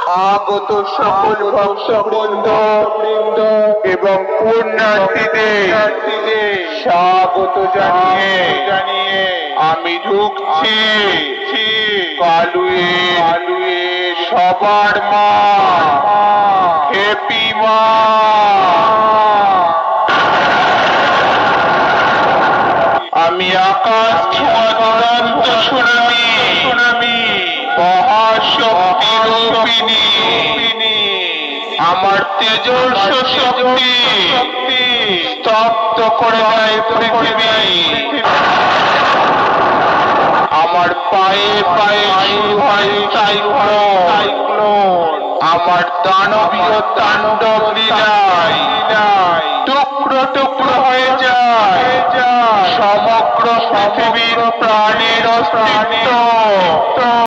আগত সকল ভক্তবৃন্দ এবং পুণ্যার্থীদের স্বাগত জানিয়ে আমি ঢুকছি কালুয়ে সবার মা হ্যাপি মা। আমি আকাশ ছোঁয়া দুরন্ত সুনামি মহাশক্তি রূপিণী, আমার তেজস্ব শক্তি স্তব্ধ করে দেয় পৃথিবী। আমার পায়ে পায়ে শুরু হয় সাইক্লোন, আমার দানবীয় তাণ্ডব লীলায় টুকরো টুকরো হয়ে যায় সমগ্র পৃথিবীর প্রাণের অস্তিত্ব।